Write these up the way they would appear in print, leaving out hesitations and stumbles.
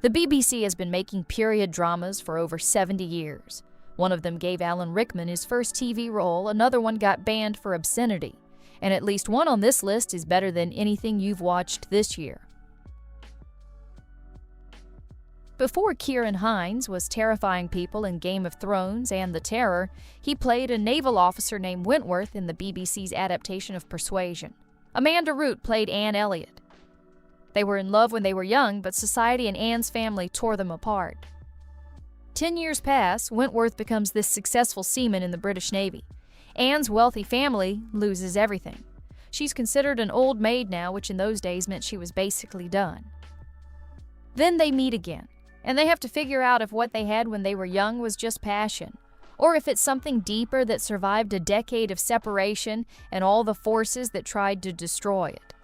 The BBC has been making period dramas for over 70 years. One of them gave Alan Rickman his first TV role, another one got banned for obscenity, and at least one on this list is better than anything you've watched this year. Before Ciarán Hinds was terrifying people in Game of Thrones and The Terror, he played a naval officer named Wentworth in the BBC's adaptation of Persuasion. Amanda Root played Anne Elliot. They were in love when they were young, but society and Anne's family tore them apart. 10 years pass, Wentworth becomes this successful seaman in the British Navy. Anne's wealthy family loses everything. She's considered an old maid now, which in those days meant she was basically done. Then they meet again, and they have to figure out if what they had when they were young was just passion, or if it's something deeper that survived a decade of separation and all the forces that tried to destroy it.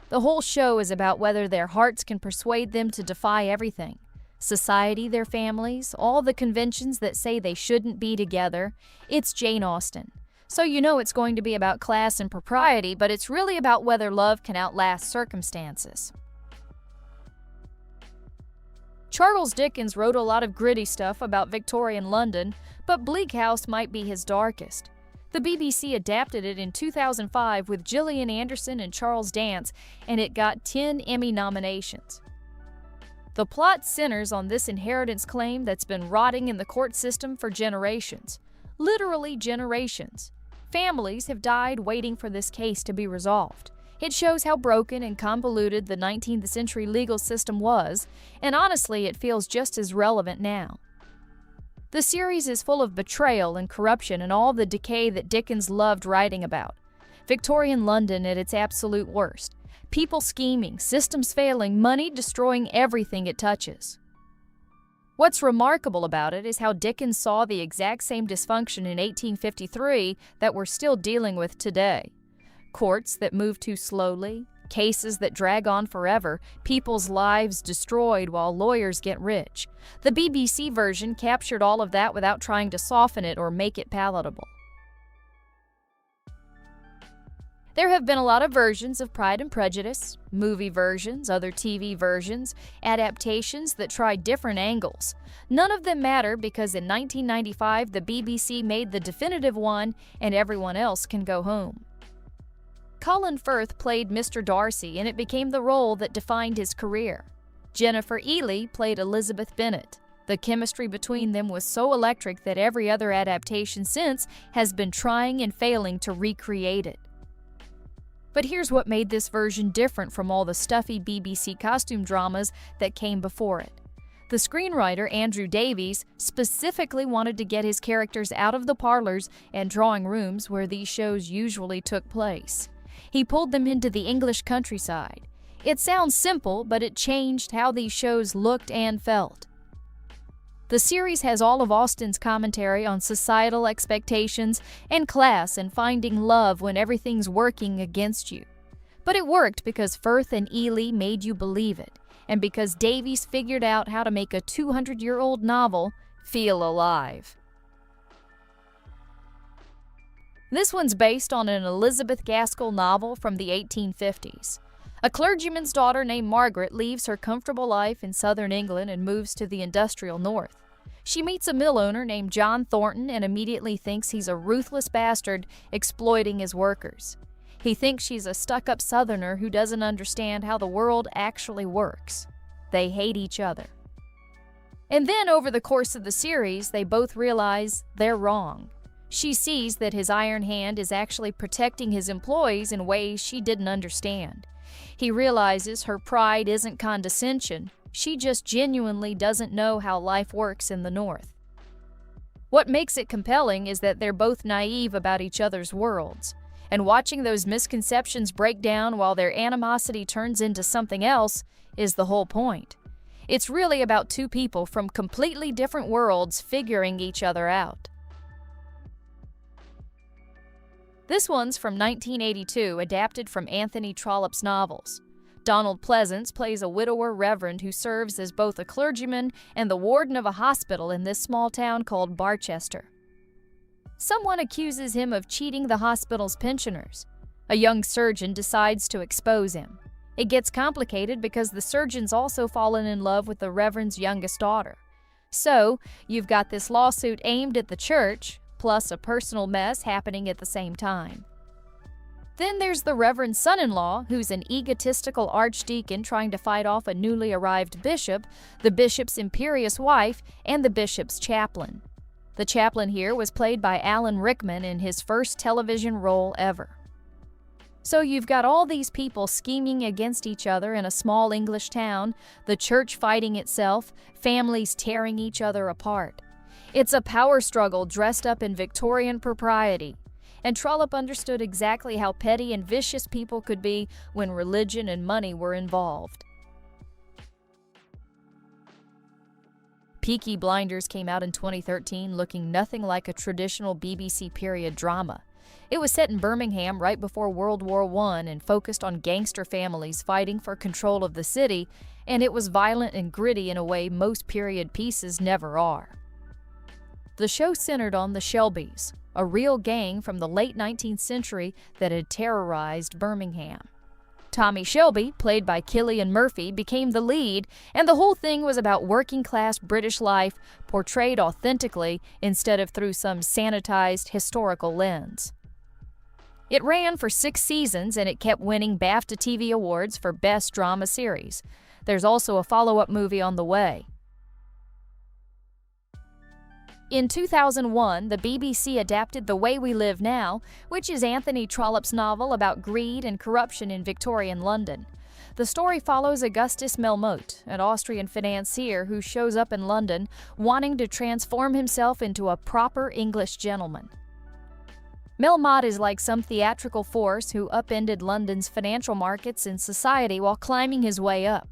The whole show is about whether their hearts can persuade them to defy everything. Society, their families, all the conventions that say they shouldn't be together. It's Jane Austen. So you know it's going to be about class and propriety, but it's really about whether love can outlast circumstances. Charles Dickens wrote a lot of gritty stuff about Victorian London, but Bleak House might be his darkest. The BBC adapted it in 2005 with Gillian Anderson and Charles Dance, and it got 10 Emmy nominations. The plot centers on this inheritance claim that's been rotting in the court system for generations. Literally generations. Families have died waiting for this case to be resolved. It shows how broken and convoluted the 19th century legal system was, and honestly, it feels just as relevant now. The series is full of betrayal and corruption and all the decay that Dickens loved writing about. Victorian London at its absolute worst. People scheming, systems failing, money destroying everything it touches. What's remarkable about it is how Dickens saw the exact same dysfunction in 1853 that we're still dealing with today. Courts that move too slowly, cases that drag on forever, people's lives destroyed while lawyers get rich. The BBC version captured all of that without trying to soften it or make it palatable. There have been a lot of versions of Pride and Prejudice, movie versions, other TV versions, adaptations that try different angles. None of them matter because in 1995 the BBC made the definitive one and everyone else can go home. Colin Firth played Mr. Darcy and it became the role that defined his career. Jennifer Ely played Elizabeth Bennet. The chemistry between them was so electric that every other adaptation since has been trying and failing to recreate it. But here's what made this version different from all the stuffy BBC costume dramas that came before it. The screenwriter, Andrew Davies, specifically wanted to get his characters out of the parlors and drawing rooms where these shows usually took place. He pulled them into the English countryside. It sounds simple, but it changed how these shows looked and felt. The series has all of Austen's commentary on societal expectations and class and finding love when everything's working against you. But it worked because Firth and Ely made you believe it, and because Davies figured out how to make a 200-year-old novel feel alive. This one's based on an Elizabeth Gaskell novel from the 1850s. A clergyman's daughter named Margaret leaves her comfortable life in southern England and moves to the industrial north. She meets a mill owner named John Thornton and immediately thinks he's a ruthless bastard exploiting his workers. He thinks she's a stuck-up southerner who doesn't understand how the world actually works. They hate each other. And then over the course of the series, they both realize they're wrong. She sees that his iron hand is actually protecting his employees in ways she didn't understand. He realizes her pride isn't condescension, she just genuinely doesn't know how life works in the North. What makes it compelling is that they're both naive about each other's worlds, and watching those misconceptions break down while their animosity turns into something else is the whole point. It's really about two people from completely different worlds figuring each other out. This one's from 1982, adapted from Anthony Trollope's novels. Donald Pleasance plays a widower reverend who serves as both a clergyman and the warden of a hospital in this small town called Barchester. Someone accuses him of cheating the hospital's pensioners. A young surgeon decides to expose him. It gets complicated because the surgeon's also fallen in love with the Reverend's youngest daughter. So, you've got this lawsuit aimed at the church, plus a personal mess happening at the same time. Then there's the Reverend's son-in-law, who's an egotistical archdeacon trying to fight off a newly arrived bishop, the bishop's imperious wife, and the bishop's chaplain. The chaplain here was played by Alan Rickman in his first television role ever. So you've got all these people scheming against each other in a small English town, the church fighting itself, families tearing each other apart. It's a power struggle dressed up in Victorian propriety. And Trollope understood exactly how petty and vicious people could be when religion and money were involved. Peaky Blinders came out in 2013 looking nothing like a traditional BBC period drama. It was set in Birmingham right before World War I and focused on gangster families fighting for control of the city, and it was violent and gritty in a way most period pieces never are. The show centered on the Shelbys, a real gang from the late 19th century that had terrorized Birmingham. Tommy Shelby, played by Cillian Murphy, became the lead, and the whole thing was about working-class British life portrayed authentically instead of through some sanitized historical lens. It ran for 6 seasons, and it kept winning BAFTA TV awards for Best Drama Series. There's also a follow-up movie on the way. In 2001, the BBC adapted The Way We Live Now, which is Anthony Trollope's novel about greed and corruption in Victorian London. The story follows Augustus Melmotte, an Austrian financier who shows up in London wanting to transform himself into a proper English gentleman. Melmotte is like some theatrical force who upended London's financial markets and society while climbing his way up.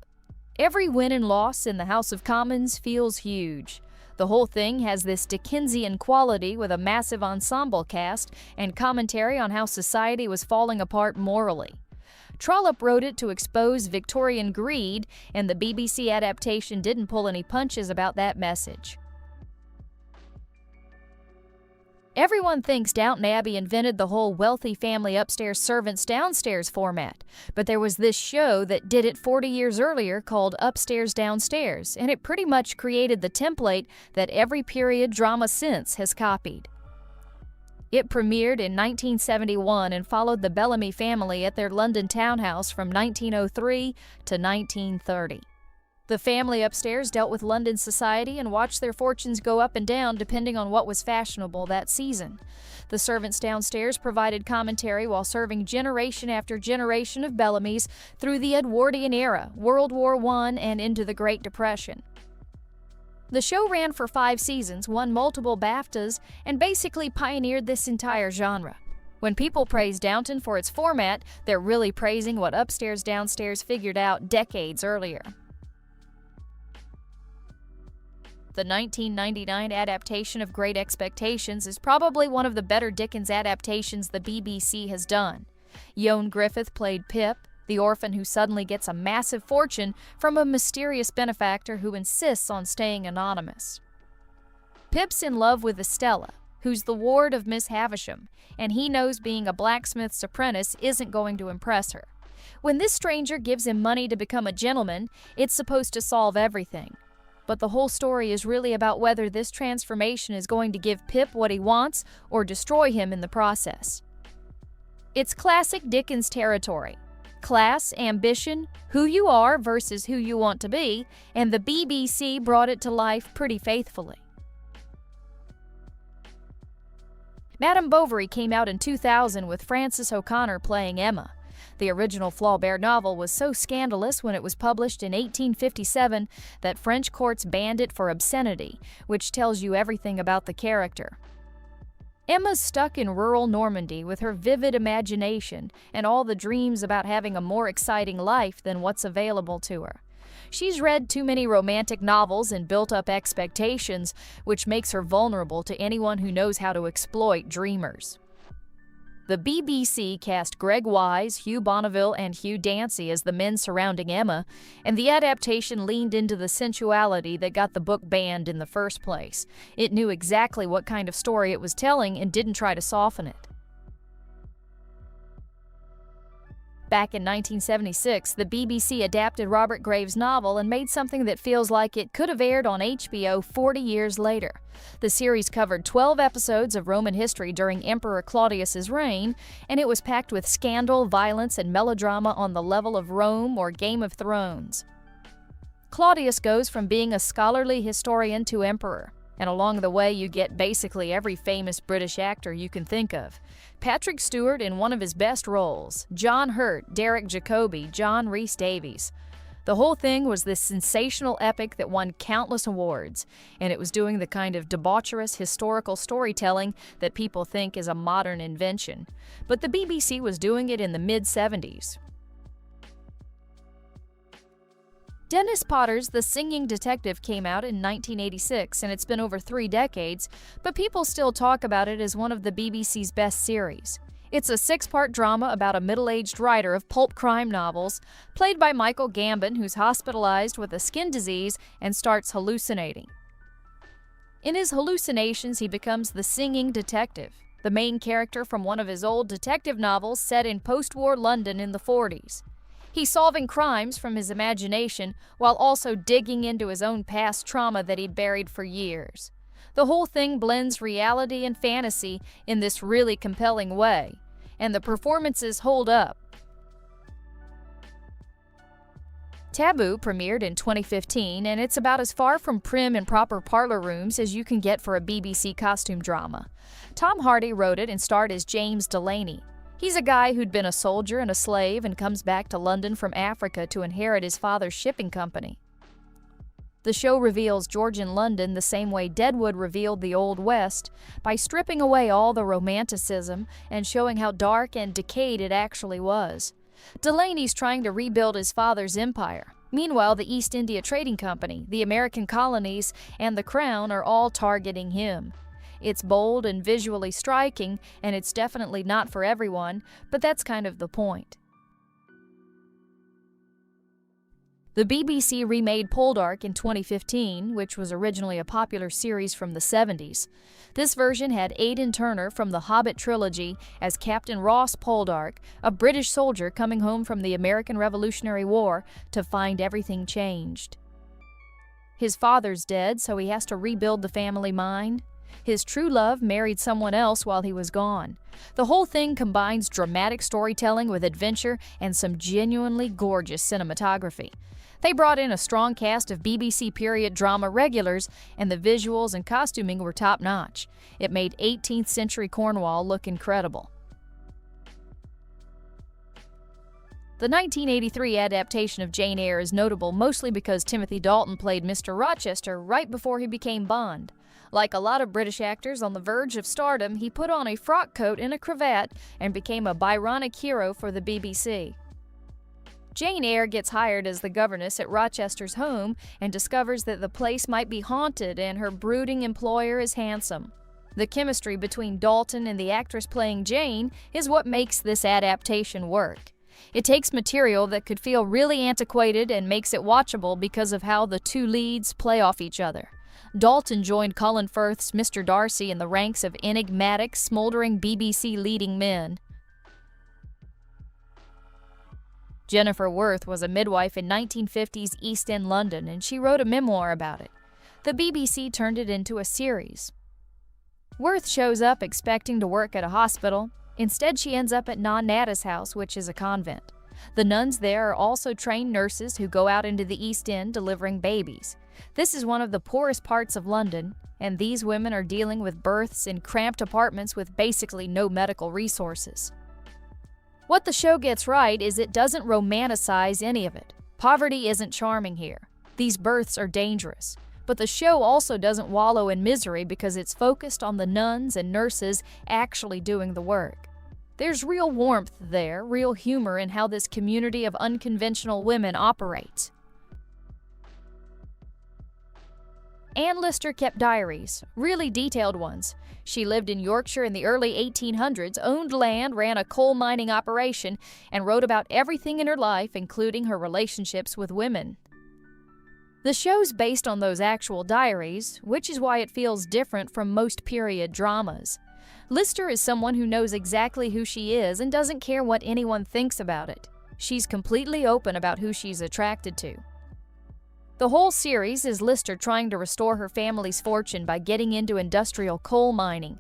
Every win and loss in the House of Commons feels huge. The whole thing has this Dickensian quality with a massive ensemble cast and commentary on how society was falling apart morally. Trollope wrote it to expose Victorian greed, and the BBC adaptation didn't pull any punches about that message. Everyone thinks Downton Abbey invented the whole wealthy family upstairs, servants downstairs format, but there was this show that did it 40 years earlier called Upstairs Downstairs, and it pretty much created the template that every period drama since has copied. It premiered in 1971 and followed the Bellamy family at their London townhouse from 1903 to 1930. The family upstairs dealt with London society and watched their fortunes go up and down depending on what was fashionable that season. The servants downstairs provided commentary while serving generation after generation of Bellamys through the Edwardian era, World War I, and into the Great Depression. The show ran for 5 seasons, won multiple BAFTAs, and basically pioneered this entire genre. When people praise Downton for its format, they're really praising what Upstairs Downstairs figured out decades earlier. The 1999 adaptation of Great Expectations is probably one of the better Dickens adaptations the BBC has done. Ioan Gruffudd played Pip, the orphan who suddenly gets a massive fortune from a mysterious benefactor who insists on staying anonymous. Pip's in love with Estella, who's the ward of Miss Havisham, and he knows being a blacksmith's apprentice isn't going to impress her. When this stranger gives him money to become a gentleman, it's supposed to solve everything. But the whole story is really about whether this transformation is going to give Pip what he wants or destroy him in the process. It's classic Dickens territory. Class, ambition, who you are versus who you want to be, and the BBC brought it to life pretty faithfully. Madame Bovary came out in 2000 with Frances O'Connor playing Emma. The original Flaubert novel was so scandalous when it was published in 1857 that French courts banned it for obscenity, which tells you everything about the character. Emma's stuck in rural Normandy with her vivid imagination and all the dreams about having a more exciting life than what's available to her. She's read too many romantic novels and built up expectations, which makes her vulnerable to anyone who knows how to exploit dreamers. The BBC cast Greg Wise, Hugh Bonneville, and Hugh Dancy as the men surrounding Emma, and the adaptation leaned into the sensuality that got the book banned in the first place. It knew exactly what kind of story it was telling and didn't try to soften it. Back in 1976, the BBC adapted Robert Graves' novel and made something that feels like it could have aired on HBO 40 years later. The series covered 12 episodes of Roman history during Emperor Claudius's reign, and it was packed with scandal, violence, and melodrama on the level of Rome or Game of Thrones. Claudius goes from being a scholarly historian to emperor, and along the way you get basically every famous British actor you can think of. Patrick Stewart in one of his best roles, John Hurt, Derek Jacobi, John Rhys Davies. The whole thing was this sensational epic that won countless awards, and it was doing the kind of debaucherous historical storytelling that people think is a modern invention. But the BBC was doing it in the mid-70s. Dennis Potter's The Singing Detective came out in 1986, and it's been over 3 decades, but people still talk about it as one of the BBC's best series. It's a 6-part drama about a middle-aged writer of pulp crime novels, played by Michael Gambon, who's hospitalized with a skin disease and starts hallucinating. In his hallucinations, he becomes the singing detective, the main character from one of his old detective novels set in post-war London in the 40s. He's solving crimes from his imagination while also digging into his own past trauma that he'd buried for years. The whole thing blends reality and fantasy in this really compelling way, and the performances hold up. Taboo premiered in 2015, and it's about as far from prim and proper parlor rooms as you can get for a BBC costume drama. Tom Hardy wrote it and starred as James Delaney. He's a guy who'd been a soldier and a slave and comes back to London from Africa to inherit his father's shipping company. The show reveals Georgian London the same way Deadwood revealed the Old West, by stripping away all the romanticism and showing how dark and decayed it actually was. Delaney's trying to rebuild his father's empire. Meanwhile, the East India Trading Company, the American colonies, and the Crown are all targeting him. It's bold and visually striking, and it's definitely not for everyone, but that's kind of the point. The BBC remade Poldark in 2015, which was originally a popular series from the 70s. This version had Aidan Turner from the Hobbit trilogy as Captain Ross Poldark, a British soldier coming home from the American Revolutionary War to find everything changed. His father's dead, so he has to rebuild the family mine. His true love married someone else while he was gone. The whole thing combines dramatic storytelling with adventure and some genuinely gorgeous cinematography. They brought in a strong cast of BBC period drama regulars, and the visuals and costuming were top-notch. It made 18th century Cornwall look incredible. The 1983 adaptation of Jane Eyre is notable mostly because Timothy Dalton played Mr. Rochester right before he became Bond. Like a lot of British actors on the verge of stardom, he put on a frock coat and a cravat and became a Byronic hero for the BBC. Jane Eyre gets hired as the governess at Rochester's home and discovers that the place might be haunted and her brooding employer is handsome. The chemistry between Dalton and the actress playing Jane is what makes this adaptation work. It takes material that could feel really antiquated and makes it watchable because of how the two leads play off each other. Dalton joined Colin Firth's Mr. Darcy in the ranks of enigmatic, smoldering BBC leading men. Jennifer Worth was a midwife in 1950s East End London, and she wrote a memoir about it. The BBC turned it into a series. Worth shows up expecting to work at a hospital. Instead, she ends up at Nonnatus House, which is a convent. The nuns there are also trained nurses who go out into the East End delivering babies. This is one of the poorest parts of London, and these women are dealing with births in cramped apartments with basically no medical resources. What the show gets right is it doesn't romanticize any of it. Poverty isn't charming here. These births are dangerous. But the show also doesn't wallow in misery because it's focused on the nuns and nurses actually doing the work. There's real warmth there, real humor in how this community of unconventional women operates. Anne Lister kept diaries, really detailed ones. She lived in Yorkshire in the early 1800s, owned land, ran a coal mining operation, and wrote about everything in her life, including her relationships with women. The show's based on those actual diaries, which is why it feels different from most period dramas. Lister is someone who knows exactly who she is and doesn't care what anyone thinks about it. She's completely open about who she's attracted to. The whole series is Lister trying to restore her family's fortune by getting into industrial coal mining.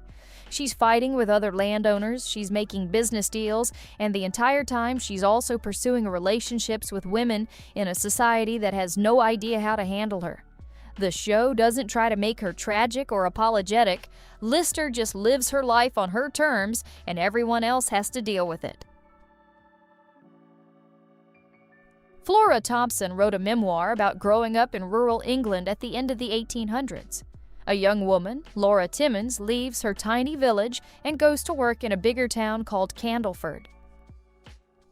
She's fighting with other landowners, she's making business deals, and the entire time she's also pursuing relationships with women in a society that has no idea how to handle her. The show doesn't try to make her tragic or apologetic. Lister just lives her life on her terms, and everyone else has to deal with it. Flora Thompson wrote a memoir about growing up in rural England at the end of the 1800s. A young woman, Laura Timmins, leaves her tiny village and goes to work in a bigger town called Candleford.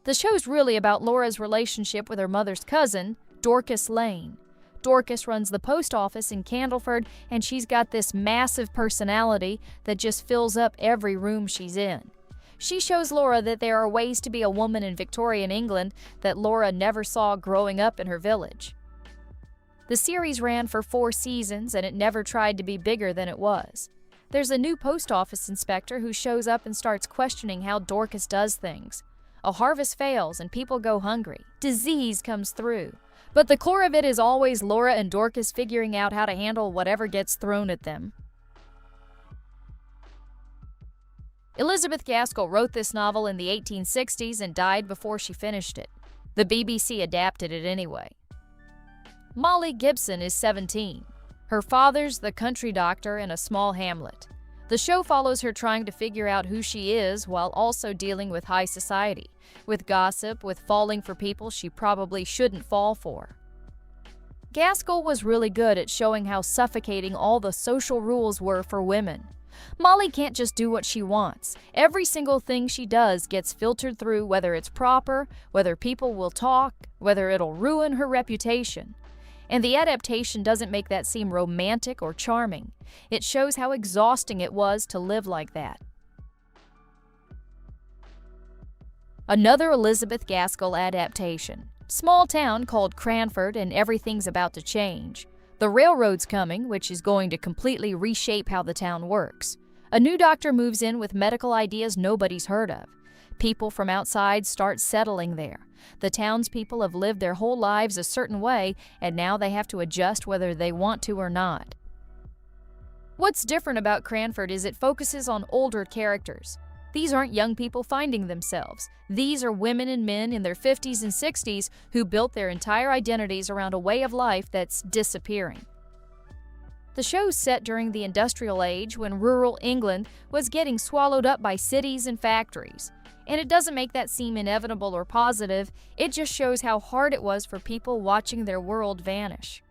The show's really about Laura's relationship with her mother's cousin, Dorcas Lane. Dorcas runs the post office in Candleford, and she's got this massive personality that just fills up every room she's in. She shows Laura that there are ways to be a woman in Victorian England that Laura never saw growing up in her village. The series ran for 4 seasons, and it never tried to be bigger than it was. There's a new post office inspector who shows up and starts questioning how Dorcas does things. A harvest fails and people go hungry. Disease comes through. But the core of it is always Laura and Dorcas figuring out how to handle whatever gets thrown at them. Elizabeth Gaskell wrote this novel in the 1860s and died before she finished it. The BBC adapted it anyway. Molly Gibson is 17. Her father's the country doctor in a small hamlet. The show follows her trying to figure out who she is while also dealing with high society, with gossip, with falling for people she probably shouldn't fall for. Gaskell was really good at showing how suffocating all the social rules were for women. Molly can't just do what she wants. Every single thing she does gets filtered through whether it's proper, whether people will talk, whether it'll ruin her reputation. And the adaptation doesn't make that seem romantic or charming. It shows how exhausting it was to live like that. Another Elizabeth Gaskell adaptation. Small town called Cranford, and everything's about to change. The railroad's coming, which is going to completely reshape how the town works. A new doctor moves in with medical ideas nobody's heard of. People from outside start settling there. The townspeople have lived their whole lives a certain way, and now they have to adjust whether they want to or not. What's different about Cranford is it focuses on older characters. These aren't young people finding themselves. These are women and men in their 50s and 60s who built their entire identities around a way of life that's disappearing. The show's set during the industrial age when rural England was getting swallowed up by cities and factories. And it doesn't make that seem inevitable or positive, it just shows how hard it was for people watching their world vanish.